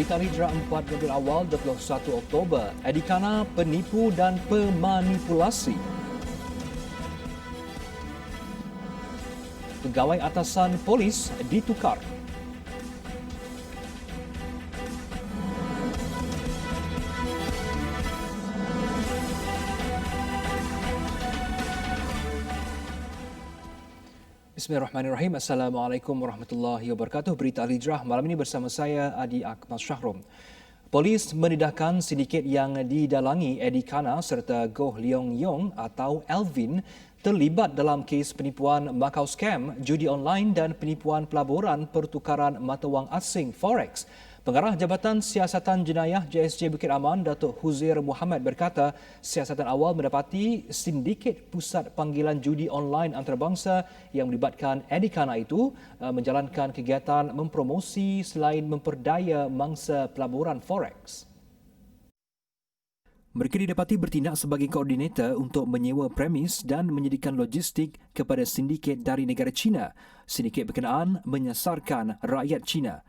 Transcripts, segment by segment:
Berita Hijrah 4 Rabiul Awal 21 Oktober. Adikana penipu dan pemanipulasi. Pegawai atasan polis ditukar. Bismillahirrahmanirrahim. Assalamualaikum warahmatullahi wabarakatuh. Berita Al-Hijrah malam ini bersama saya Adi Akmal Syahrum. Polis mendedahkan sindiket yang didalangi Eddie Kana serta Goh Leong Yong atau Alvin terlibat dalam kes penipuan Macau Scam, judi online dan penipuan pelaburan pertukaran mata wang asing Forex. Pengarah Jabatan Siasatan Jenayah JSJ Bukit Aman, Datuk Huzair Muhammad berkata, siasatan awal mendapati sindiket pusat panggilan judi online antarabangsa yang melibatkan Eddie Kana itu menjalankan kegiatan mempromosi selain memperdaya mangsa pelaburan Forex. Mereka didapati bertindak sebagai koordinator untuk menyewa premis dan menyediakan logistik kepada sindiket dari negara China. Sindiket berkenaan menyasarkan rakyat China.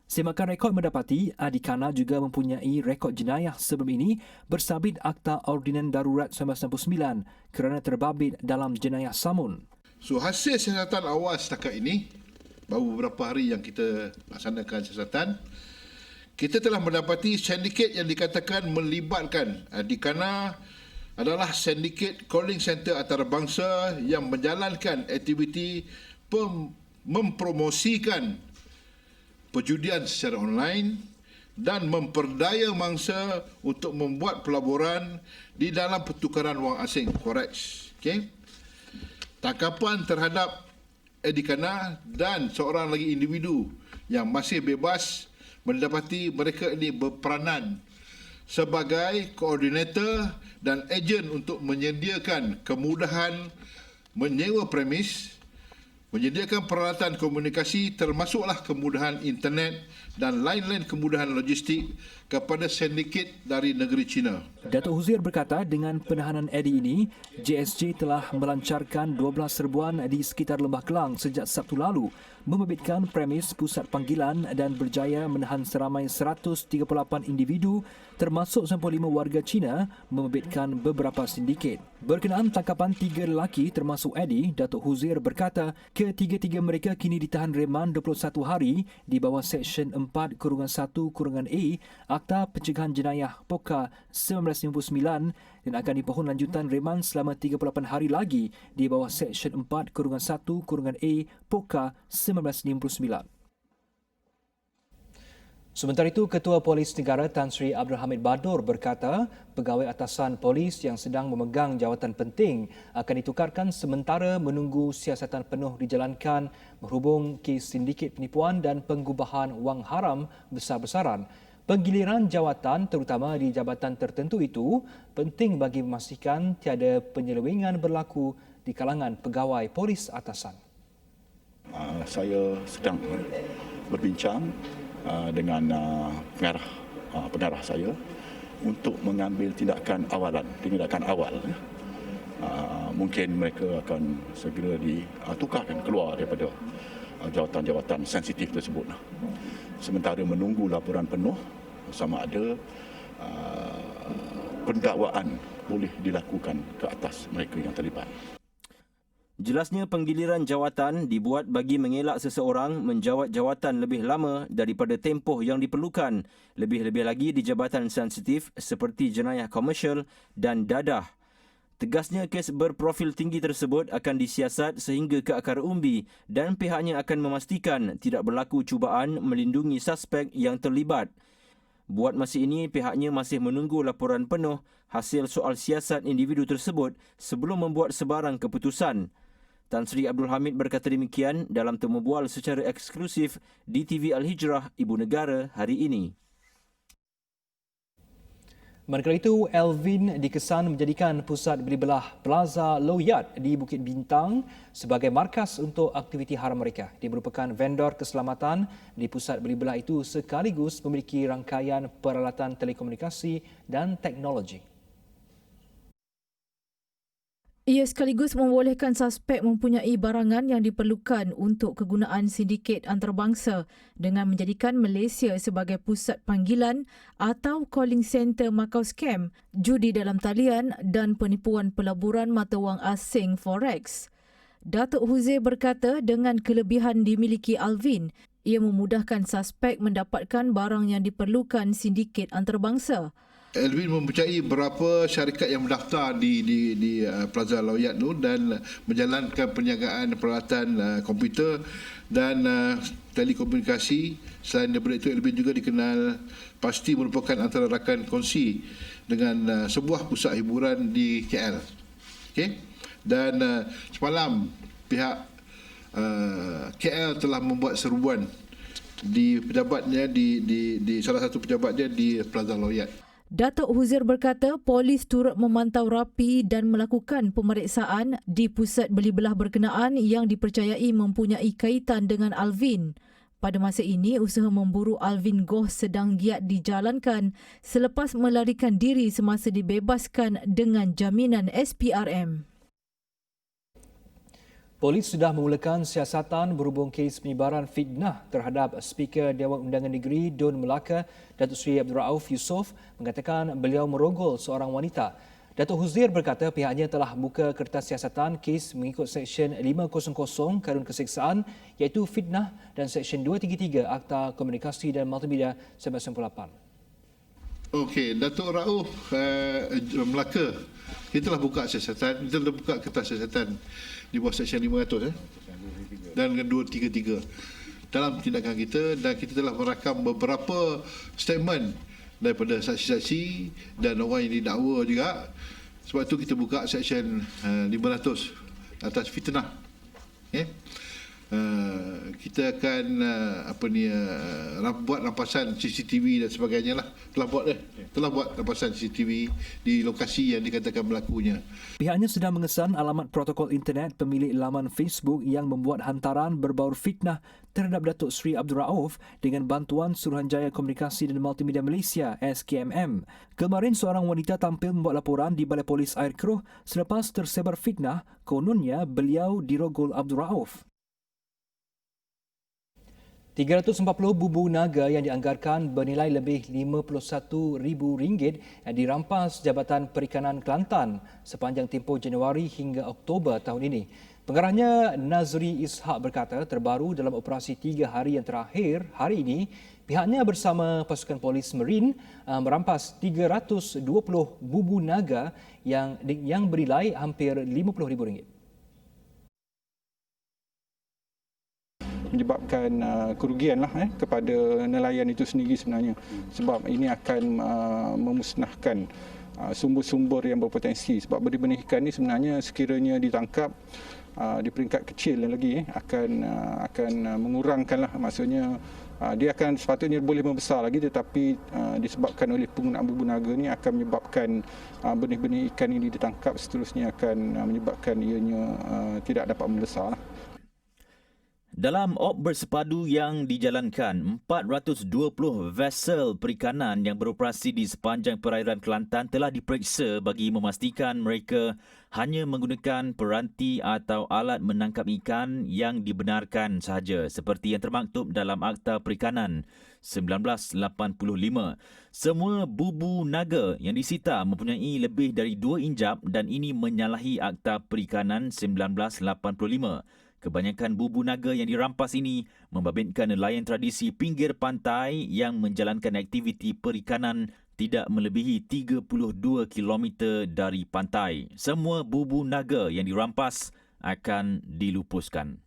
Semakan rekod mendapati, Adikana juga mempunyai rekod jenayah sebelum ini bersabit Akta Ordinan Darurat 1999 kerana terbabit dalam jenayah samun. So hasil siasatan awal setakat ini, baru beberapa hari yang kita laksanakan siasatan, kita telah mendapati sindiket yang dikatakan melibatkan Adikana adalah sindiket calling center antarabangsa yang menjalankan aktiviti mempromosikan perjudian secara online dan memperdaya mangsa untuk membuat pelaburan di dalam pertukaran wang asing Forex. Okay? Tangkapan terhadap Eddie Kana dan seorang lagi individu yang masih bebas mendapati mereka ini berperanan sebagai koordinator dan ejen untuk menyediakan kemudahan menyewa premis, menyediakan peralatan komunikasi termasuklah kemudahan internet dan lain-lain kemudahan logistik kepada sindiket dari negeri China. Datuk Huzair berkata dengan penahanan Eddie ini, JSJ telah melancarkan 12 serbuan di sekitar Lembah Kelang sejak Sabtu lalu, membabitkan premis pusat panggilan dan berjaya menahan seramai 138 individu termasuk 95 warga Cina membabitkan beberapa sindiket. Berkenaan tangkapan 3 lelaki termasuk Eddie, Datuk Huzair berkata ketiga-tiga mereka kini ditahan reman 21 hari di bawah Seksyen 4-1-A Akta Pencegahan Jenayah POKA 1999 dan akan dipohon lanjutan reman selama 38 hari lagi di bawah Seksyen 4-1-A POKA 1959. Sementara itu, Ketua Polis Negara Tan Sri Abdul Hamid Badur berkata pegawai atasan polis yang sedang memegang jawatan penting akan ditukarkan sementara menunggu siasatan penuh dijalankan berhubung kes sindiket penipuan dan penggubahan wang haram besar-besaran. Penggiliran jawatan terutama di jabatan tertentu itu penting bagi memastikan tiada penyelewengan berlaku di kalangan pegawai polis atasan. Saya sedang berbincang dengan pengarah saya untuk mengambil tindakan awal. Mungkin mereka akan segera ditukarkan keluar daripada jawatan-jawatan sensitif tersebut. Sementara menunggu laporan penuh sama ada pendakwaan boleh dilakukan ke atas mereka yang terlibat. Jelasnya penggiliran jawatan dibuat bagi mengelak seseorang menjawat jawatan lebih lama daripada tempoh yang diperlukan, lebih-lebih lagi di jabatan sensitif seperti jenayah komersial dan dadah. Tegasnya kes berprofil tinggi tersebut akan disiasat sehingga ke akar umbi dan pihaknya akan memastikan tidak berlaku cubaan melindungi suspek yang terlibat. Buat masa ini, pihaknya masih menunggu laporan penuh hasil soal siasat individu tersebut sebelum membuat sebarang keputusan. Tan Sri Abdul Hamid berkata demikian dalam temu bual secara eksklusif di TV Al-Hijrah Ibu Negara hari ini. Manakala itu, Alvin dikesan menjadikan pusat beli belah Plaza Lowyat di Bukit Bintang sebagai markas untuk aktiviti haram mereka. Dia merupakan vendor keselamatan di pusat beli belah itu sekaligus memiliki rangkaian peralatan telekomunikasi dan teknologi. Ia sekaligus membolehkan suspek mempunyai barangan yang diperlukan untuk kegunaan sindiket antarabangsa dengan menjadikan Malaysia sebagai pusat panggilan atau calling center Macau scam, judi dalam talian dan penipuan pelaburan mata wang asing forex. Datuk Huzair berkata dengan kelebihan dimiliki Alvin, ia memudahkan suspek mendapatkan barang yang diperlukan sindiket antarabangsa. Alvin mempercayai beberapa syarikat yang mendaftar di Plaza Loyat tu dan menjalankan perniagaan peralatan komputer dan telekomunikasi. Selain daripada itu, Alvin juga dikenal pasti merupakan antara rakan kongsi dengan sebuah pusat hiburan di KL. Okey. Dan semalam pihak KL telah membuat seruan di pejabatnya di salah satu pejabatnya di Plaza Loyat. Datuk Huzair berkata polis turut memantau rapi dan melakukan pemeriksaan di pusat beli belah berkenaan yang dipercayai mempunyai kaitan dengan Alvin. Pada masa ini, usaha memburu Alvin Goh sedang giat dijalankan selepas melarikan diri semasa dibebaskan dengan jaminan SPRM. Polis sudah memulakan siasatan berhubung kes penyebaran fitnah terhadap Speaker Dewan Undangan Negeri Dun Melaka, Datuk Seri Abdul Rauf Yusof mengatakan beliau merogol seorang wanita. Datuk Huzair berkata pihaknya telah buka kertas siasatan kes mengikut Seksyen 500 Karun Keseksaan iaitu fitnah dan Seksyen 233 Akta Komunikasi dan Multimedia 1998. Okey, Datuk Rauf Melaka, kita telah buka siasatan, kita telah buka kertas siasatan di bawah Seksyen 500 dan 233 dalam tindakan kita, dan kita telah merakam beberapa statement daripada saksi-saksi dan orang yang didakwa juga. Sebab itu kita buka Seksyen 500 atas fitnah. Okay. Kita akan buat rampasan CCTV dan sebagainya lah. Telah buat rampasan CCTV di lokasi yang dikatakan berlakunya. Pihaknya sedang mengesan alamat protokol internet pemilik laman Facebook yang membuat hantaran berbau fitnah terhadap Datuk Seri Abdul Rauf dengan bantuan Suruhanjaya Komunikasi dan Multimedia Malaysia SKMM. Kemarin seorang wanita tampil membuat laporan di Balai Polis Air Keruh selepas tersebar fitnah kononnya beliau dirogol Abdul Rauf. 340 bubu naga yang dianggarkan bernilai lebih RM51,000 yang dirampas Jabatan Perikanan Kelantan sepanjang tempoh Januari hingga Oktober tahun ini. Pengarahnya Nazri Ishak berkata terbaru dalam operasi 3 hari yang terakhir hari ini, pihaknya bersama pasukan polis Marine merampas 320 bubu naga yang bernilai hampir RM50,000. Menyebabkan kerugian lah kepada nelayan itu sendiri sebenarnya, sebab ini akan memusnahkan sumber-sumber yang berpotensi. Sebab benih-benih ikan ni sebenarnya sekiranya ditangkap di peringkat kecil lagi akan mengurangkan lah, maksudnya dia akan sepatutnya boleh membesar lagi, tetapi disebabkan oleh penggunaan bubu naga ni akan menyebabkan benih-benih ikan ini ditangkap, seterusnya akan menyebabkan ianya tidak dapat membesar lah. Dalam op bersepadu yang dijalankan, 420 vessel perikanan yang beroperasi di sepanjang perairan Kelantan telah diperiksa bagi memastikan mereka hanya menggunakan peranti atau alat menangkap ikan yang dibenarkan sahaja seperti yang termaktub dalam Akta Perikanan 1985. Semua bubu naga yang disita mempunyai lebih dari 2 injap dan ini menyalahi Akta Perikanan 1985. Kebanyakan bubu naga yang dirampas ini membabitkan nelayan tradisi pinggir pantai yang menjalankan aktiviti perikanan tidak melebihi 32 km dari pantai. Semua bubu naga yang dirampas akan dilupuskan.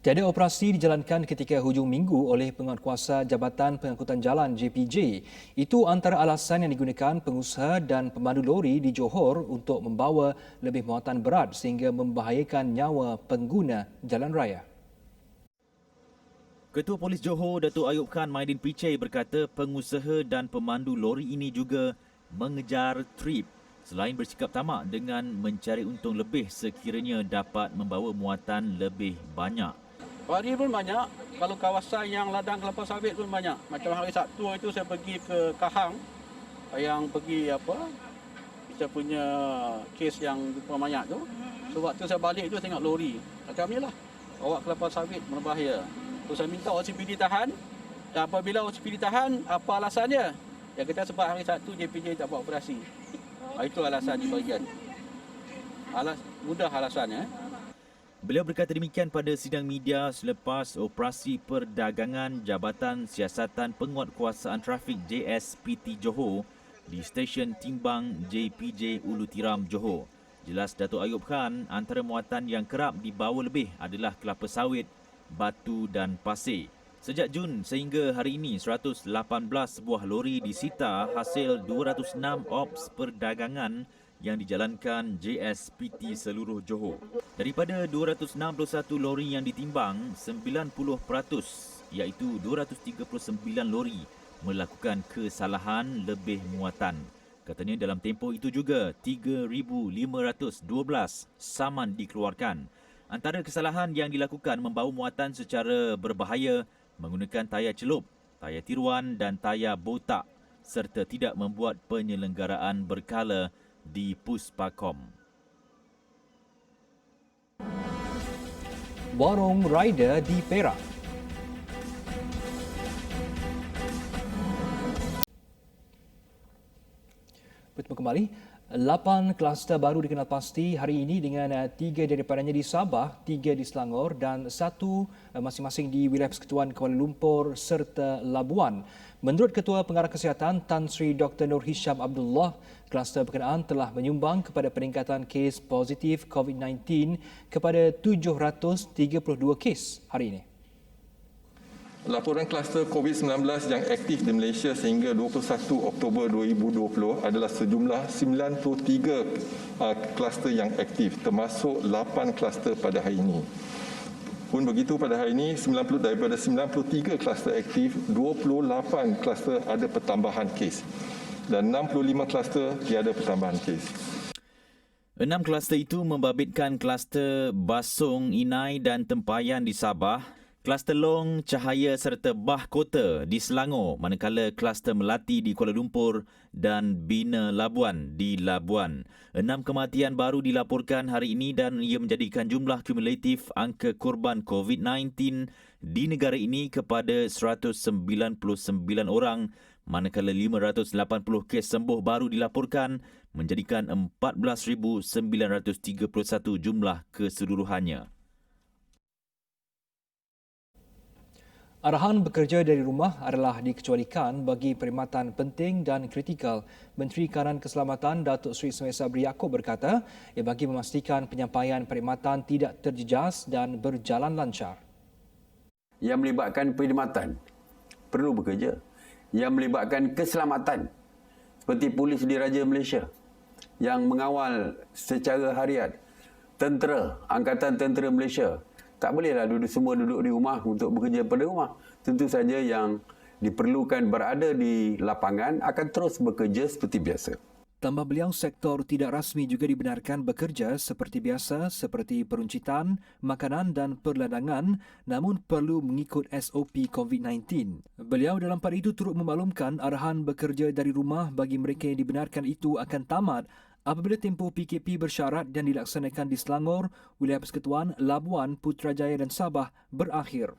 Tiada operasi dijalankan ketika hujung minggu oleh penguatkuasa Jabatan Pengangkutan Jalan JPJ. Itu antara alasan yang digunakan pengusaha dan pemandu lori di Johor untuk membawa lebih muatan berat sehingga membahayakan nyawa pengguna jalan raya. Ketua Polis Johor, Datuk Ayub Khan Maidin Pichai berkata pengusaha dan pemandu lori ini juga mengejar trip selain bersikap tamak dengan mencari untung lebih sekiranya dapat membawa muatan lebih banyak. Hari pun banyak, kalau kawasan yang ladang kelapa sawit pun banyak. Macam hari Sabtu itu saya pergi ke Kahang, yang pergi kita punya kes yang jumpa mayat tu. So waktu saya balik tu tengok lori. Kata kami lah, bawa kelapa sawit berbahaya. So saya minta OCPD tahan. Dan apabila OCPD tahan, apa alasannya? Dia kata sebab hari Sabtu JPJ tak buat operasi. Itu alasan dibagian. Mudah alasannya. Beliau berkata demikian pada sidang media selepas operasi perdagangan Jabatan Siasatan Penguatkuasaan Trafik JSPT Johor di stesen timbang JPJ Ulu Tiram Johor. Jelas Datuk Ayub Khan, antara muatan yang kerap dibawa lebih adalah kelapa sawit, batu dan pasir. Sejak Jun sehingga hari ini, 118 buah lori disita hasil 206 ops perdagangan yang dijalankan JSPT seluruh Johor. Daripada 261 lori yang ditimbang, 90% iaitu 239 lori melakukan kesalahan lebih muatan. Katanya dalam tempoh itu juga 3,512 saman dikeluarkan. Antara kesalahan yang dilakukan membawa muatan secara berbahaya menggunakan tayar celup, tayar tiruan dan tayar botak serta tidak membuat penyelenggaraan berkala di Puspakom. Warung rider di Perak. Bertemu kembali. 8 kluster baru dikenal pasti hari ini dengan 3 daripadanya di Sabah, 3 di Selangor dan 1 masing-masing di wilayah Persekutuan Kuala Lumpur serta Labuan. Menurut Ketua Pengarah Kesihatan Tan Sri Dr. Nur Hisham Abdullah, kluster berkenaan telah menyumbang kepada peningkatan kes positif COVID-19 kepada 732 kes hari ini. Laporan kluster COVID-19 yang aktif di Malaysia sehingga 21 Oktober 2020 adalah sejumlah 93 kluster yang aktif, termasuk 8 kluster pada hari ini. Pun begitu, pada hari ini daripada 93 kluster aktif, 28 kluster ada pertambahan kes dan 65 kluster tiada pertambahan kes. 6 kluster itu membabitkan kluster Basong, Inai dan Tempayan di Sabah, kluster Long, Cahaya serta Bah Kota di Selangor, manakala kluster Melati di Kuala Lumpur dan Bina Labuan di Labuan. 6 kematian baru dilaporkan hari ini dan ia menjadikan jumlah kumulatif angka korban COVID-19 di negara ini kepada 199 orang, manakala 580 kes sembuh baru dilaporkan, menjadikan 14,931 jumlah keseluruhannya. Arahan bekerja dari rumah adalah dikecualikan bagi perkhidmatan penting dan kritikal. Menteri Kanan Keselamatan Datuk Seri Ismail Sabri Yaakob berkata, ia bagi memastikan penyampaian perkhidmatan tidak terjejas dan berjalan lancar. Yang melibatkan perkhidmatan perlu bekerja. Yang melibatkan keselamatan seperti Polis Diraja Malaysia yang mengawal secara harian, tentera, Angkatan Tentera Malaysia. Tak bolehlah semua duduk di rumah untuk bekerja pada rumah. Tentu saja yang diperlukan berada di lapangan akan terus bekerja seperti biasa. Tambah beliau, sektor tidak rasmi juga dibenarkan bekerja seperti biasa seperti peruncitan, makanan dan perladangan, namun perlu mengikut SOP COVID-19. Beliau dalam pada itu turut memaklumkan arahan bekerja dari rumah bagi mereka yang dibenarkan itu akan tamat apabila tempoh PKP bersyarat yang dilaksanakan di Selangor, wilayah Persekutuan, Labuan, Putrajaya dan Sabah berakhir.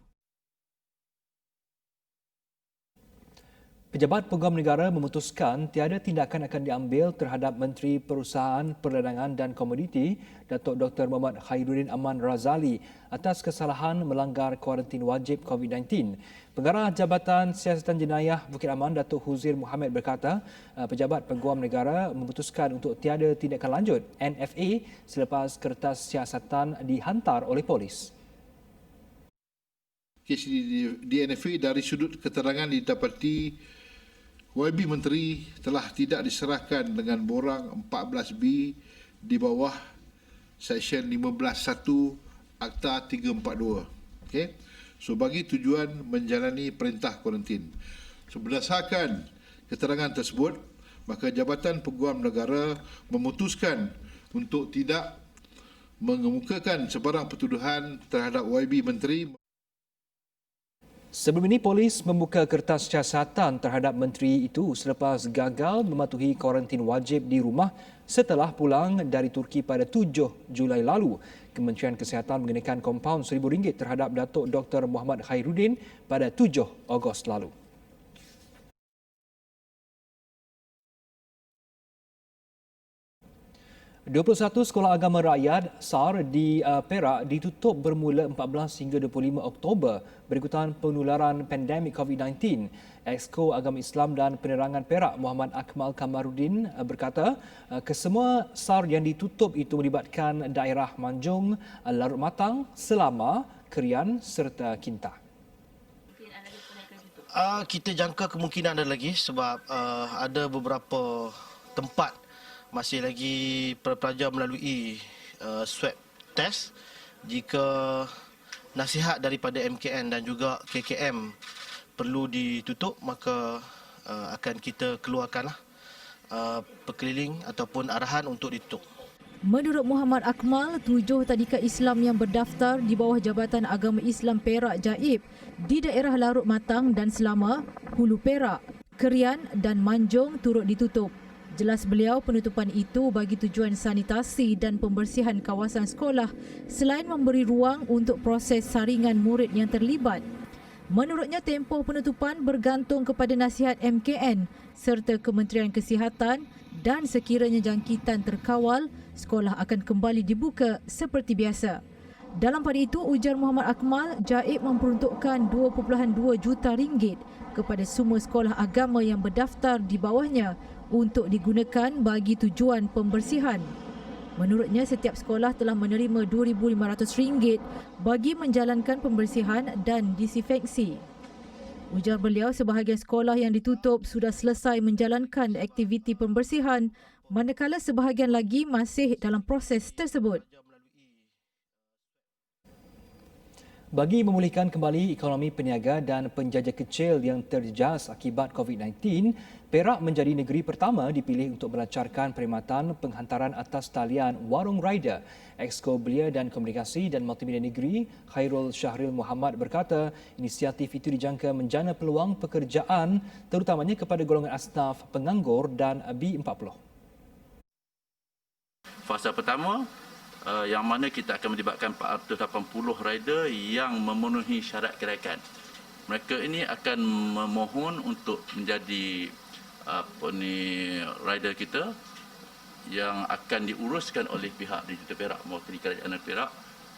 Pejabat Peguam Negara memutuskan tiada tindakan akan diambil terhadap Menteri Perusahaan, Perdagangan dan Komoditi, Datuk Dr. Muhammad Khairuddin Aman Razali atas kesalahan melanggar kuarantin wajib COVID-19. Pengarah Jabatan Siasatan Jenayah Bukit Aman, Datuk Huzir Muhammad berkata, Pejabat Peguam Negara memutuskan untuk tiada tindakan lanjut NFA selepas kertas siasatan dihantar oleh polis. Kes di NFA dari sudut keterangan didapati YB Menteri telah tidak diserahkan dengan borang 14B di bawah Seksyen 15.1 Akta 342. Okay? So bagi tujuan menjalani perintah kuarantin. So berdasarkan keterangan tersebut, maka Jabatan Peguam Negara memutuskan untuk tidak mengemukakan sebarang pertuduhan terhadap YB Menteri. Sebelum ini, polis membuka kertas siasatan terhadap menteri itu selepas gagal mematuhi kuarantin wajib di rumah setelah pulang dari Turki pada 7 Julai lalu. Kementerian Kesihatan mengenakan kompaun RM1,000 terhadap Datuk Dr. Muhammad Khairuddin pada 7 Ogos lalu. ...21 sekolah agama rakyat SAR di Perak ditutup bermula 14 hingga 25 Oktober berikutan penularan pandemik COVID-19. Exco Agama Islam dan Penerangan Perak Muhammad Akmal Kamarudin berkata kesemua SAR yang ditutup itu melibatkan daerah Manjung, Larut Matang, Selama, Kerian serta Kintah. Kita jangka kemungkinan ada lagi sebab ada beberapa tempat masih lagi pelajar melalui swab test. Jika nasihat daripada MKN dan juga KKM perlu ditutup, maka akan kita keluarkanlah perkeliling ataupun arahan untuk ditutup. Menurut Muhammad Akmal, 7 tadika Islam yang berdaftar di bawah Jabatan Agama Islam Perak Jaib di daerah Larut Matang dan Selama, Hulu Perak, Kerian dan Manjung turut ditutup. Jelas beliau, penutupan itu bagi tujuan sanitasi dan pembersihan kawasan sekolah selain memberi ruang untuk proses saringan murid yang terlibat. Menurutnya, tempoh penutupan bergantung kepada nasihat MKN serta Kementerian Kesihatan dan sekiranya jangkitan terkawal, sekolah akan kembali dibuka seperti biasa. Dalam pada itu, ujar Muhammad Akmal, Jaib memperuntukkan RM2.2 juta kepada semua sekolah agama yang berdaftar di bawahnya untuk digunakan bagi tujuan pembersihan. Menurutnya, setiap sekolah telah menerima RM2,500 bagi menjalankan pembersihan dan disinfeksi. Ujar beliau, sebahagian sekolah yang ditutup sudah selesai menjalankan aktiviti pembersihan, manakala sebahagian lagi masih dalam proses tersebut. Bagi memulihkan kembali ekonomi peniaga dan penjajah kecil yang terjejas akibat COVID-19, Perak menjadi negeri pertama dipilih untuk melancarkan perkhidmatan penghantaran atas talian Warung Rider. Exco Belia dan Komunikasi dan Multimedia Negeri Khairul Syahril Muhammad berkata inisiatif itu dijangka menjana peluang pekerjaan terutamanya kepada golongan asnaf penganggur dan B40. Fasa pertama, yang mana kita akan melibatkan 480 rider yang memenuhi syarat kirakan. Mereka ini akan memohon untuk menjadi rider kita yang akan diuruskan oleh pihak Digital Perak mewakili Kerajaan Perak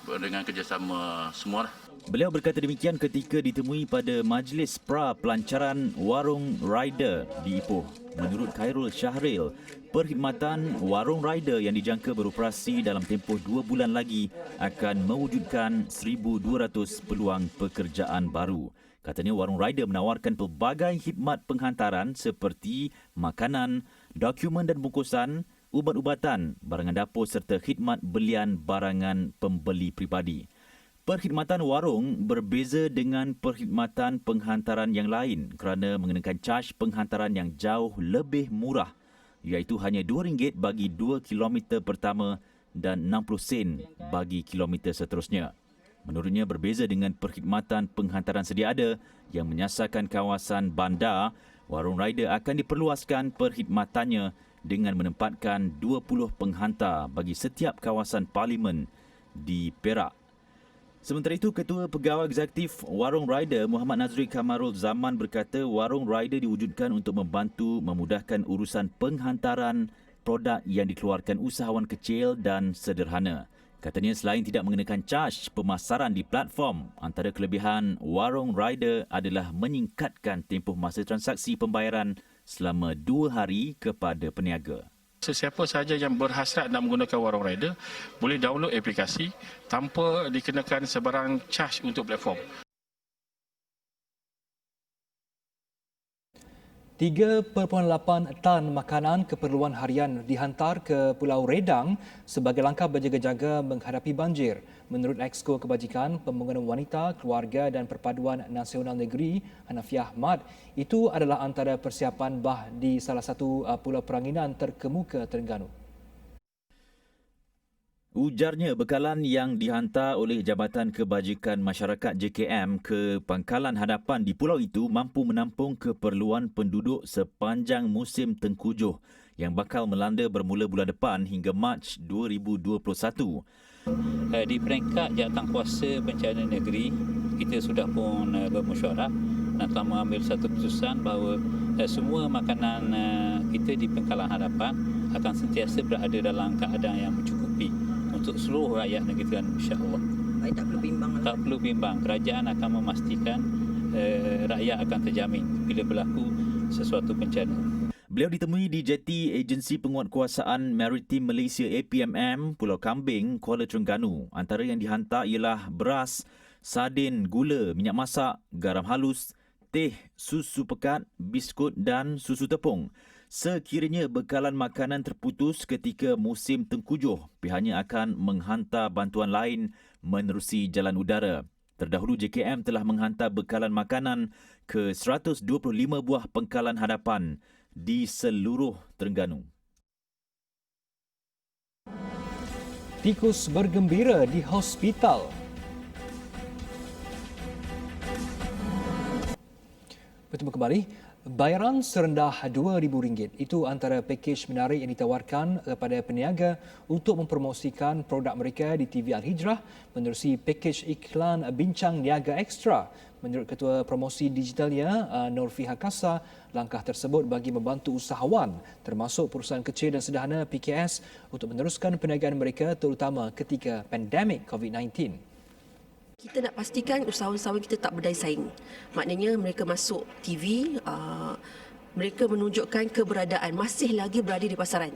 dengan kerjasama semua. Beliau berkata demikian ketika ditemui pada Majlis Pra-Pelancaran Warung Rider di Ipoh. Menurut Khairul Syahril, perkhidmatan Warung Rider yang dijangka beroperasi dalam tempoh 2 bulan lagi akan mewujudkan 1,200 peluang pekerjaan baru. Katanya Warung Rider menawarkan pelbagai khidmat penghantaran seperti makanan, dokumen dan bungkusan, ubat-ubatan, barangan dapur serta khidmat belian barangan pembeli pribadi. Perkhidmatan warung berbeza dengan perkhidmatan penghantaran yang lain kerana mengenakan caj penghantaran yang jauh lebih murah, iaitu hanya RM2 bagi 2 kilometer pertama dan 60 sen bagi kilometer seterusnya. Menurutnya, berbeza dengan perkhidmatan penghantaran sedia ada yang menyasarkan kawasan bandar, Warung Rider akan diperluaskan perkhidmatannya dengan menempatkan 20 penghantar bagi setiap kawasan parlimen di Perak. Sementara itu, Ketua Pegawai Eksekutif Warung Rider Muhammad Nazri Kamarul Zaman berkata Warung Rider diwujudkan untuk membantu memudahkan urusan penghantaran produk yang dikeluarkan usahawan kecil dan sederhana. Katanya selain tidak mengenakan caj pemasaran di platform, antara kelebihan Warung Rider adalah meningkatkan tempoh masa transaksi pembayaran selama 2 hari kepada peniaga. Sesiapa sahaja yang berhasrat nak menggunakan Warung Rider boleh download aplikasi tanpa dikenakan sebarang caj untuk platform. 3.8 tan makanan keperluan harian dihantar ke Pulau Redang sebagai langkah berjaga-jaga menghadapi banjir. Menurut Exco Kebajikan, Pembangunan Wanita, Keluarga dan Perpaduan Nasional Negeri, Hanafiah Ahmad, itu adalah antara persiapan bah di salah satu pulau peranginan terkemuka Terengganu. Ujarnya bekalan yang dihantar oleh Jabatan Kebajikan Masyarakat JKM ke pangkalan hadapan di pulau itu mampu menampung keperluan penduduk sepanjang musim tengkujuh yang bakal melanda bermula bulan depan hingga Mac 2021. Di peringkat Jawatankuasa Bencana Negeri, kita sudah pun bermesyuarat dan telah mengambil satu keputusan bahawa semua makanan kita di pangkalan hadapan akan sentiasa berada dalam keadaan yang mencukupi untuk seluruh rakyat negeri Terengganu, insya-Allah. Baik, tak perlu bimbang. Tak perlu bimbang. Kerajaan akan memastikan rakyat akan terjamin bila berlaku sesuatu bencana. Beliau ditemui di jeti Agensi Penguatkuasaan Maritim Malaysia APMM Pulau Kambing, Kuala Terengganu. Antara yang dihantar ialah beras, sardin, gula, minyak masak, garam halus, teh, susu pekat, biskut dan susu tepung. Sekiranya bekalan makanan terputus ketika musim tengkujuh, pihaknya akan menghantar bantuan lain menerusi jalan udara. Terdahulu JKM telah menghantar bekalan makanan ke 125 buah pangkalan hadapan di seluruh Terengganu. Tikus bergembira di hospital. Bertemu kembali. Bayaran serendah RM2,000 itu antara pakej menarik yang ditawarkan kepada peniaga untuk mempromosikan produk mereka di TV Al-Hijrah menerusi pakej iklan Bincang Niaga Ekstra. Menurut Ketua Promosi Digitalnya, Nurfiha Kasa, langkah tersebut bagi membantu usahawan termasuk perusahaan kecil dan sederhana PKS untuk meneruskan perniagaan mereka terutama ketika pandemik COVID-19. Kita nak pastikan usahawan-usahawan kita tak berdaya saing. Maknanya mereka masuk TV, mereka menunjukkan keberadaan, masih lagi berada di pasaran.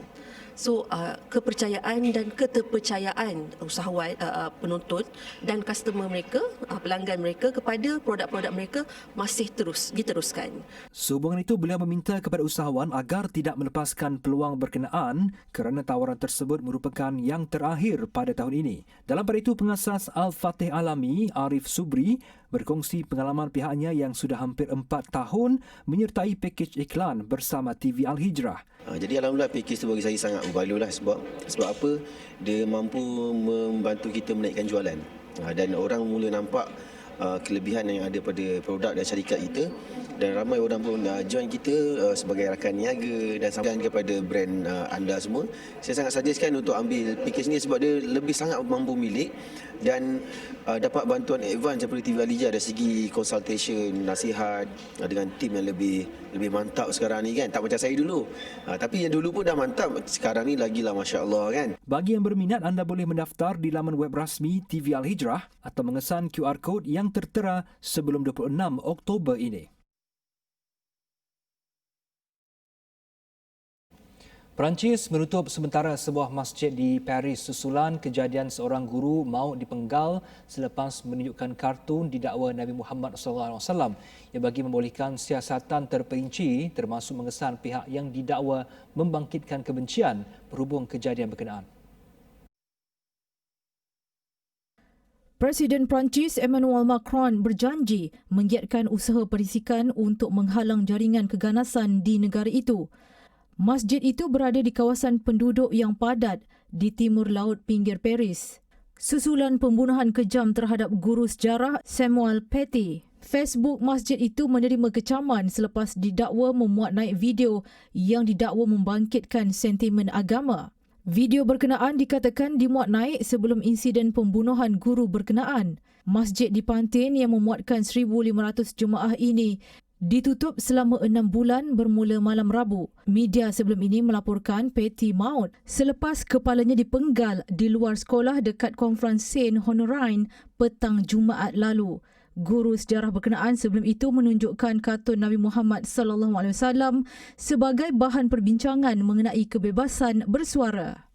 So, kepercayaan dan keterpercayaan usahawan, penonton dan customer mereka, pelanggan mereka kepada produk-produk mereka masih terus diteruskan. Sehubungan itu, beliau meminta kepada usahawan agar tidak melepaskan peluang berkenaan kerana tawaran tersebut merupakan yang terakhir pada tahun ini. Dalam pada itu, pengasas Al-Fatih Alami, Arif Subri, berkongsi pengalaman pihaknya yang sudah hampir 4 tahun menyertai pakej iklan bersama TV Al-Hijrah. Jadi alhamdulillah pakej itu bagi saya sangat berbaloi lah sebab apa? Dia mampu membantu kita menaikkan jualan. Dan orang mula nampak kelebihan yang ada pada produk dan syarikat kita dan ramai orang pun join kita sebagai rakan niaga dan sampaikan kepada brand anda semua. Saya sangat suggestkan untuk ambil pakej ni sebab dia lebih sangat mampu milik dan dapat bantuan advance daripada TV Al-Hijrah dari segi consultation, nasihat dengan tim yang lebih mantap sekarang ni kan. Tak macam saya dulu. Tapi yang dulu pun dah mantap, sekarang ni lagilah masya-Allah kan. Bagi yang berminat, anda boleh mendaftar di laman web rasmi TV Al-Hijrah atau mengesan QR Code yang tertera sebelum 26 Oktober ini. Perancis menutup sementara sebuah masjid di Paris susulan kejadian seorang guru maut dipenggal selepas menunjukkan kartun didakwa Nabi Muhammad SAW yang bagi membolehkan siasatan terperinci termasuk mengesan pihak yang didakwa membangkitkan kebencian berhubung kejadian berkenaan. Presiden Perancis Emmanuel Macron berjanji menggiatkan usaha perisikan untuk menghalang jaringan keganasan di negara itu. Masjid itu berada di kawasan penduduk yang padat di timur laut pinggir Paris. Susulan pembunuhan kejam terhadap guru sejarah Samuel Paty. Facebook masjid itu menerima kecaman selepas didakwa memuat naik video yang didakwa membangkitkan sentimen agama. Video berkenaan dikatakan dimuat naik sebelum insiden pembunuhan guru berkenaan. Masjid di Pantin yang memuatkan 1,500 jemaah ini ditutup selama 6 bulan bermula malam Rabu. Media sebelum ini melaporkan Paty maut selepas kepalanya dipenggal di luar sekolah dekat Konferans Saint Honorine petang Jumaat lalu. Guru sejarah berkenaan sebelum itu menunjukkan kartun Nabi Muhammad SAW sebagai bahan perbincangan mengenai kebebasan bersuara.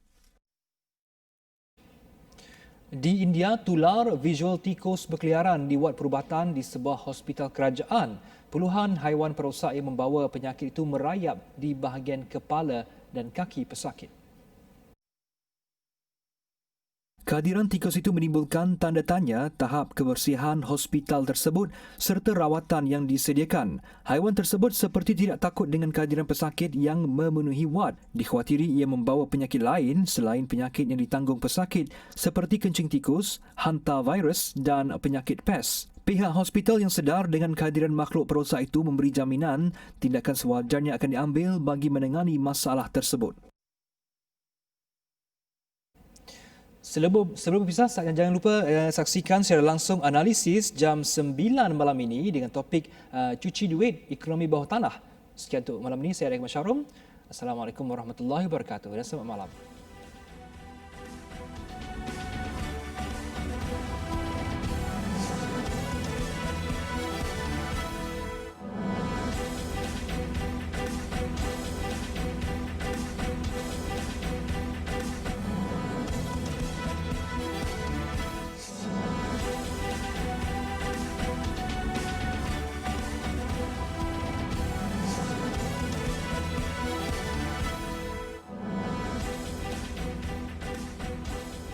Di India, tular visual tikus berkeliaran di wad perubatan di sebuah hospital kerajaan. Puluhan haiwan perosak yang membawa penyakit itu merayap di bahagian kepala dan kaki pesakit. Kehadiran tikus itu menimbulkan tanda tanya tahap kebersihan hospital tersebut serta rawatan yang disediakan. Haiwan tersebut seperti tidak takut dengan kehadiran pesakit yang memenuhi wad. Dikhawatiri ia membawa penyakit lain selain penyakit yang ditanggung pesakit seperti kencing tikus, hantavirus dan penyakit pes. Pihak hospital yang sedar dengan kehadiran makhluk perosak itu memberi jaminan tindakan sewajarnya akan diambil bagi menangani masalah tersebut. Sebelum berpisah, jangan lupa saksikan secara langsung analisis jam 9 malam ini dengan topik cuci duit ekonomi bawah tanah. Sekian untuk malam ini, saya Rekma Syarum. Assalamualaikum warahmatullahi wabarakatuh dan selamat malam.